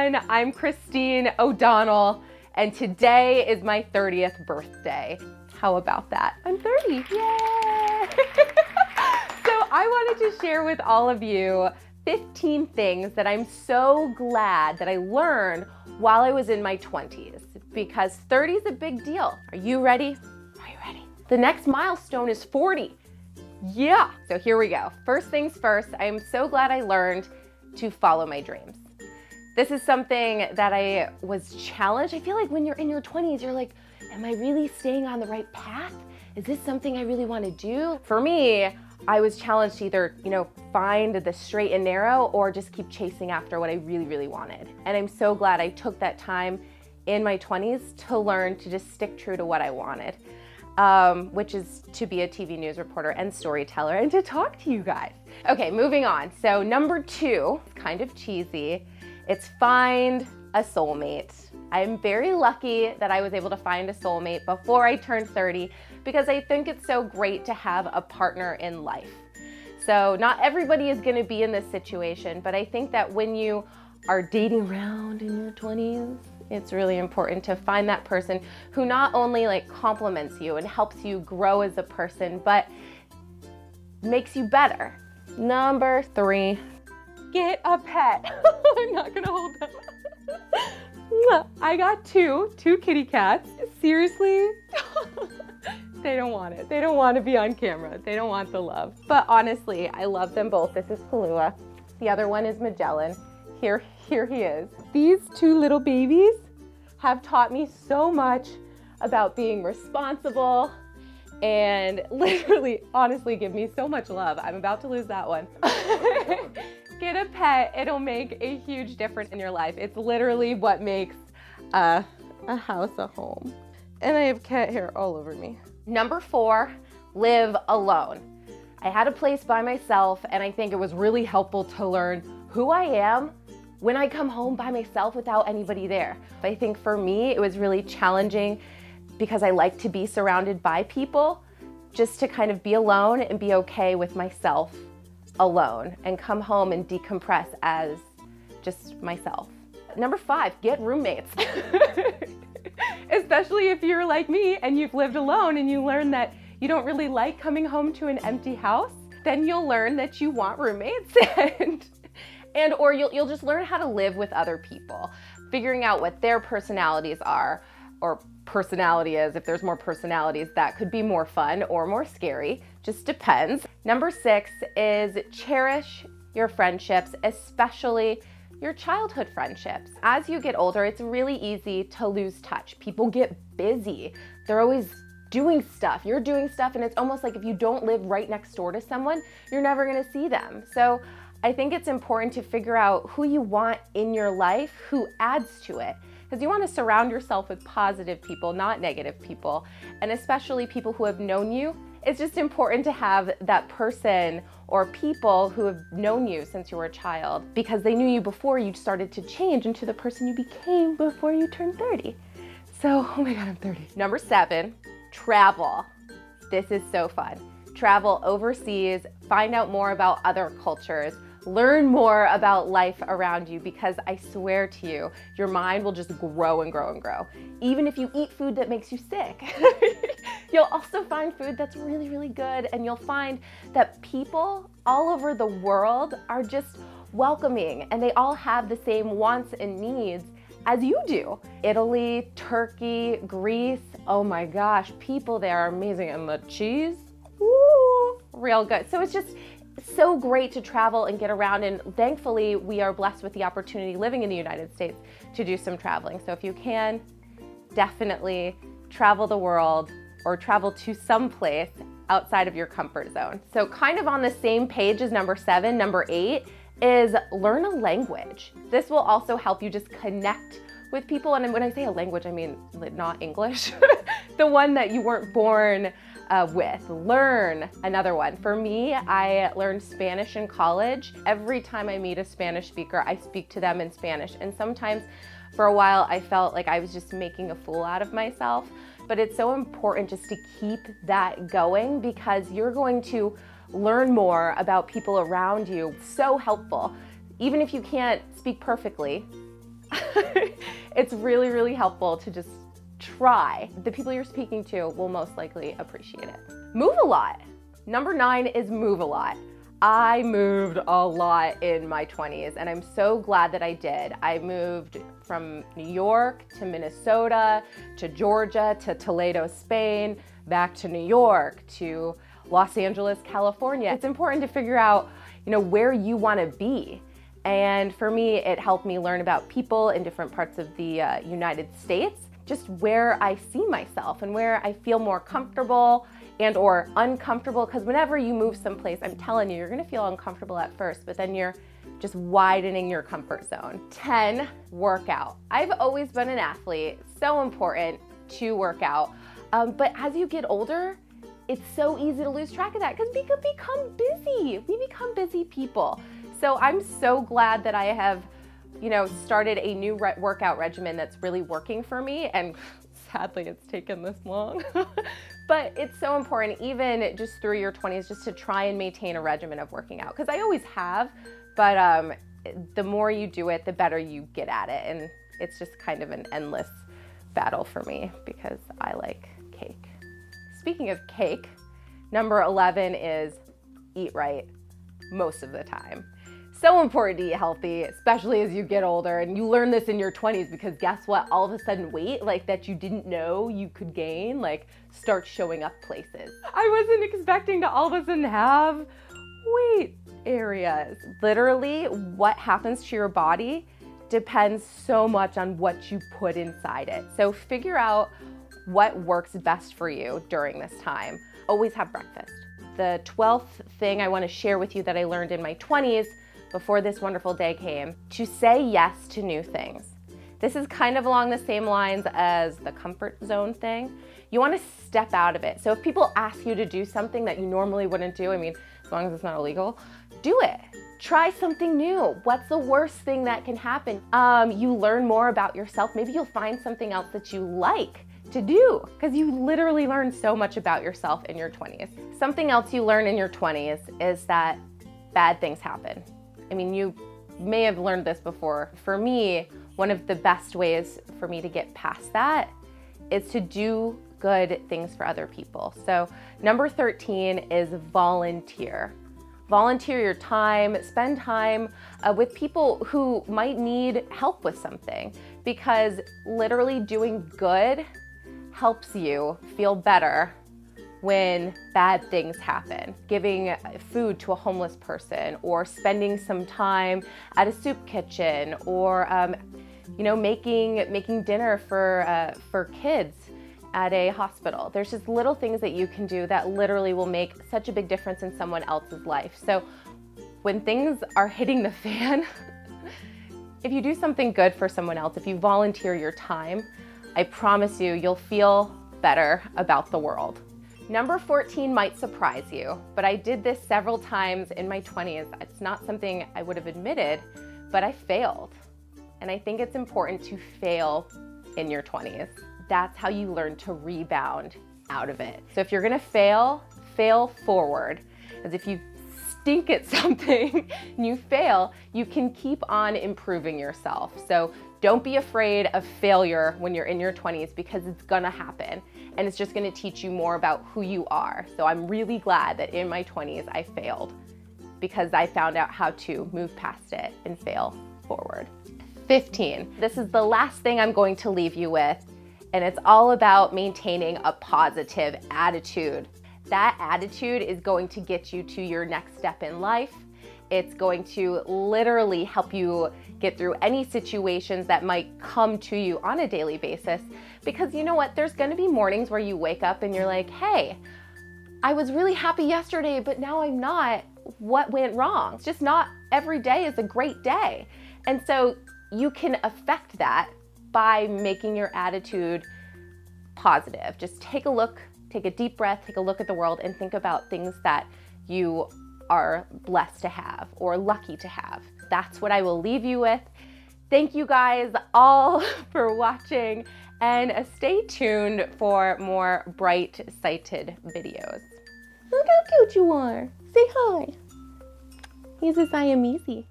everyone. I'm Christine O'Donnell, and today is my 30th birthday. How about that? I'm 30, yay! So I wanted to share with all of you 15 things that I'm so glad that I learned while I was in my 20s, because 30 is a big deal. Are you ready? Are you ready? The next milestone is 40. Yeah, so here we go. First things first, I am so glad I learned to follow my dreams. This is something that I was challenged. I feel like when you're in your 20s, you're like, am I really staying on the right path? Is this something I really want to do? For me, I was challenged to either, find the straight and narrow or just keep chasing after what I really, really wanted. And I'm so glad I took that time in my 20s to learn to just stick true to what I wanted, which is to be a TV news reporter and storyteller and to talk to you guys. Okay, moving on. So number 2, kind of cheesy, it's find a soulmate. I'm very lucky that I was able to find a soulmate before I turned 30 because I think it's so great to have a partner in life. So not everybody is gonna be in this situation, but I think that when you are dating around in your 20s, it's really important to find that person who not only compliments you and helps you grow as a person, but makes you better. Number 3, get a pet. I'm not gonna hold them. I got two kitty cats. Seriously? They don't want it. They don't want to be on camera. They don't want the love. But honestly, I love them both. This is Kalua. The other one is Magellan. Here he is. These 2 little babies have taught me so much about being responsible and literally, honestly, give me so much love. I'm about to lose that one. Get a pet. It'll make a huge difference in your life. It's literally what makes a house a home. And I have cat hair all over me. Number 4, live alone. I had a place by myself, and I think it was really helpful to learn who I am when I come home by myself without anybody there. I think for me, it was really challenging because I like to be surrounded by people, just to kind of be alone and be okay with myself alone and come home and decompress as just myself. Number 5, get roommates. Especially if you're like me and you've lived alone and you learn that you don't really like coming home to an empty house, then you'll learn that you want roommates or you'll just learn how to live with other people, figuring out what their personalities are, or personality is. If there's more personalities, that could be more fun or more scary, just depends. Number 6 is cherish your friendships, especially your childhood friendships. As you get older, it's really easy to lose touch. People get busy. They're always doing stuff. You're doing stuff, and it's almost like if you don't live right next door to someone, you're never gonna see them. So I think it's important to figure out who you want in your life, who adds to it. Because you want to surround yourself with positive people, not negative people, and especially people who have known you. It's just important to have that person or people who have known you since you were a child, because they knew you before you started to change into the person you became before you turned 30. So, oh my God, I'm 30. Number 7, travel. This is so fun. Travel overseas, find out more about other cultures, learn more about life around you, because I swear to you, your mind will just grow and grow and grow. Even if you eat food that makes you sick, you'll also find food that's really, really good, and you'll find that people all over the world are just welcoming, and they all have the same wants and needs as you do. Italy, Turkey, Greece, oh my gosh, people there are amazing, and the cheese, woo, real good. So it's just so great to travel and get around, and thankfully we are blessed with the opportunity living in the United States to do some traveling. So if you can, definitely travel the world or travel to some place outside of your comfort zone. So kind of on the same page as number 7, number 8 is learn a language. This will also help you just connect with people, and when I say a language, I mean not English, the one that you weren't born with. Learn another one. For me, I learned Spanish in college. Every time I meet a Spanish speaker, I speak to them in Spanish. And sometimes for a while, I felt like I was just making a fool out of myself. But it's so important just to keep that going, because you're going to learn more about people around you. It's so helpful. Even if you can't speak perfectly, It's really, really helpful to just try. The people you're speaking to will most likely appreciate it. Move a lot. Number 9 is move a lot. I moved a lot in my 20s, and I'm so glad that I did. I moved from New York to Minnesota, to Georgia, to Toledo, Spain, back to New York, to Los Angeles, California. It's important to figure out, where you want to be. And for me, it helped me learn about people in different parts of the United States, just where I see myself and where I feel more comfortable and or uncomfortable, because whenever you move someplace, I'm telling you, you're gonna feel uncomfortable at first, but then you're just widening your comfort zone. 10, workout. I've always been an athlete, so important to work out, but as you get older, it's so easy to lose track of that because we could become busy. We become busy people. So I'm so glad that I have, started a new workout regimen that's really working for me, and sadly it's taken this long. But it's so important, even just through your 20s, just to try and maintain a regimen of working out. Because I always have, but the more you do it, the better you get at it. And it's just kind of an endless battle for me because I like cake. Speaking of cake, number 11 is eat right most of the time. So important to eat healthy, especially as you get older, and you learn this in your 20s because guess what? All of a sudden weight that you didn't know you could gain starts showing up places. I wasn't expecting to all of a sudden have weight areas. Literally, what happens to your body depends so much on what you put inside it. So figure out what works best for you during this time. Always have breakfast. The 12th thing I want to share with you that I learned in my 20s before this wonderful day came, to say yes to new things. This is kind of along the same lines as the comfort zone thing. You want to step out of it. So if people ask you to do something that you normally wouldn't do, as long as it's not illegal, do it. Try something new. What's the worst thing that can happen? You learn more about yourself. Maybe you'll find something else that you like to do, because you literally learn so much about yourself in your 20s. Something else you learn in your 20s is that bad things happen. You may have learned this before. For me, one of the best ways for me to get past that is to do good things for other people. So number 13 is volunteer. Volunteer your time, spend time with people who might need help with something, because literally doing good helps you feel better when bad things happen. Giving food to a homeless person, or spending some time at a soup kitchen, or making dinner for kids at a hospital. There's just little things that you can do that literally will make such a big difference in someone else's life. So when things are hitting the fan, if you do something good for someone else, if you volunteer your time, I promise you, you'll feel better about the world. Number 14 might surprise you, but I did this several times in my 20s. It's not something I would have admitted, but I failed. And I think it's important to fail in your 20s. That's how you learn to rebound out of it. So if you're gonna fail, fail forward. As if you stink at something and you fail, you can keep on improving yourself. So don't be afraid of failure when you're in your 20s, because it's gonna happen. And it's just gonna teach you more about who you are. So I'm really glad that in my 20s I failed, because I found out how to move past it and fail forward. 15, this is the last thing I'm going to leave you with, and it's all about maintaining a positive attitude. That attitude is going to get you to your next step in life. It's going to literally help you get through any situations that might come to you on a daily basis. Because you know what? There's gonna be mornings where you wake up and you're like, hey, I was really happy yesterday, but now I'm not. What went wrong? It's just not every day is a great day. And so you can affect that by making your attitude positive. Just take a look, take a deep breath, take a look at the world, and think about things that you are blessed to have or lucky to have. That's what I will leave you with. Thank you guys all for watching, and stay tuned for more bright sighted videos. Look how cute you are. Say hi. He's a Siamese.